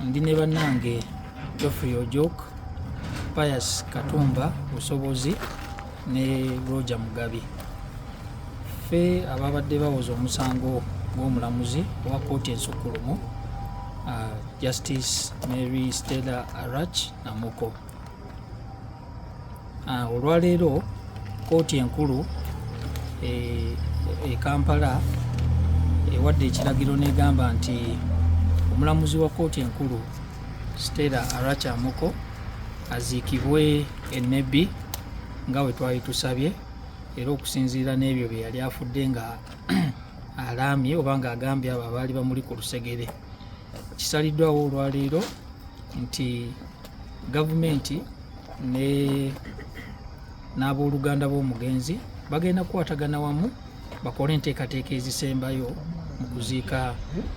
ndi ne bannange Geoffrey Ojok, Pius Katumba Busobozi ne Roger Mugabi. Ffe ababadde bawoza omusango gw'omulamuzi owa kkooti ensukkulumu Justice Mary Stella Arach Amoko. Olwaleero kkooti enkulu e Kampala ewadde ekiragiro n'egamba nti omulamuzi wa kkooti enkulu Stella Arach Amoko aziikibwe e Nebbi nga bwe twali tusabye, era okusinziira n'ebyo bye yali afudde nga alaamye oba ng'agambye abo abaali bamuli ku lusegere. Kisaliddwawo olwaleero nti gavumenti n'abooluganda b'omugenzi bagenda kukwatagana wamu bakole enteekateeka ezisembayo mu kuziika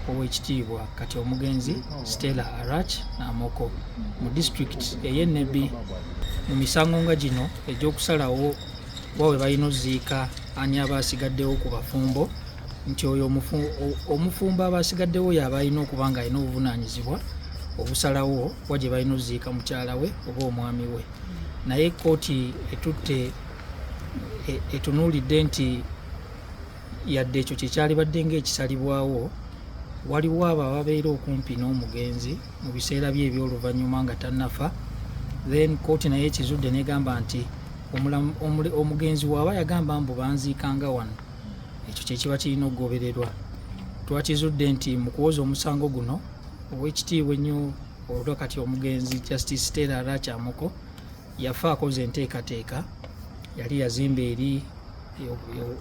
ow'ekitiibwa kati omugenzi Stella Arach Amoko mu disitulikiti ey'e Nebbi. Mu misango nga gino egy'okusalawo wawe balina oziika ani aba asigaddewo ku bafumbo, nti oyo omufumbo aba asigaddewo y'aba alina okuba nga alina obuvunaanyizibwa obusalawo wa gye balina oziika mukyala we oba omwami we. Naye kkooti etunuulidde nti yadde ekyo kyekyalibadde ng'ekisalibwawo, waliwo abo ababeera okumpi n'omugenzi mu biseera bye eby'oluvannyuma nga tannafa, then kkooti naye ekizudde n'egamba nti omugenzi waaba yagamba mbu banziikanga wano, ekyo kyekiba kirina okugobererwa. Twakizudde nti mu kuwoza omusango guno ow'ekitiibwa ennyo olwa kati omugenzi Justice Stella Arach Amoko yafa akoze enteekateeka, yali yazimba eri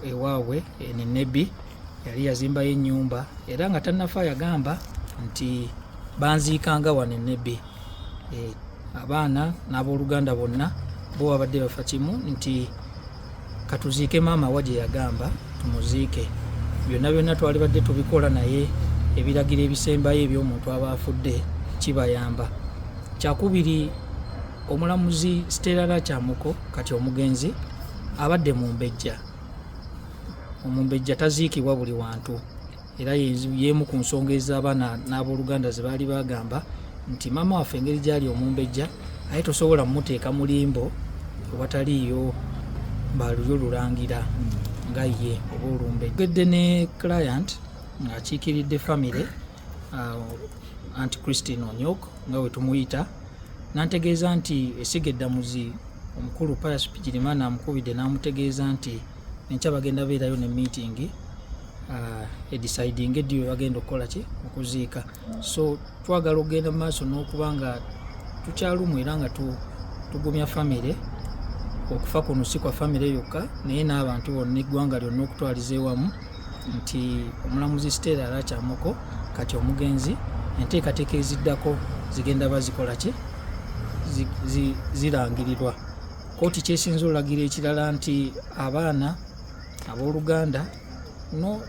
ewaabwe ene Nebbi, yali yazimbayo ennyumba era nga tannafa yagamba nti banziikanga wano e Nebbi. Abaana n'abooluganda bonna bo babadde bafa kimu nti katuziike maama wa gye yagamba tumuziike. Byonna byonna twali badde tubikola, naye ebiragiro ebisembayo eby'omuntu aba afudde kibayamba. Kyakubiri, omulamuzi Stella Arach Amoko kati omugenzi abadde mu mbejja. Omumbejja taziikibwa buli wantu, era yeemu ku nsonga ez'abaana n'abooluganda ze baali bagamba nti maama waffe engeri gyali omumbejja, aye tosobola mumuteeka mu limbo ewataliiyo baaluyo lulangira nga ye oba olumbejja. Gedde ne client ng'akiikiridde famire Aunt Christine Onyok nga we tumuyita, n'antegeeza nti esiga eddamuzi omukulu Pius Pigirimana amukubidde n'amutegeeza nti enkya bagenda beerayo ne meeting edicidinga eddiwe bagenda okukola ki okuziika. So twagala okugenda mu maaso n'okuba nga tukyalumu era nga tugumya famire. Okufa kuno si kwa famire yokka naye n'abantu bonna, eggwanga lyonna okutwaliza ewamu nti omulamuzi Stella Arach Amoko kati omugenzi, enteekateeka eziddako zigenda bazikola ki zirangirirwa. Kkooti kyesinza olagira ekirala nti abaana abooluganda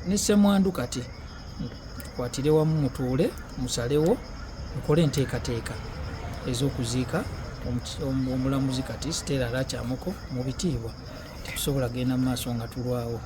ne ssemwandu kati tukwatire wamu mutuule musalewo mukole enteekateeka ez'okuziika omulamuzi kati Stella Arach Amoko mu bitiibwa. Tetusobola genda mu maaso nga tulwawo.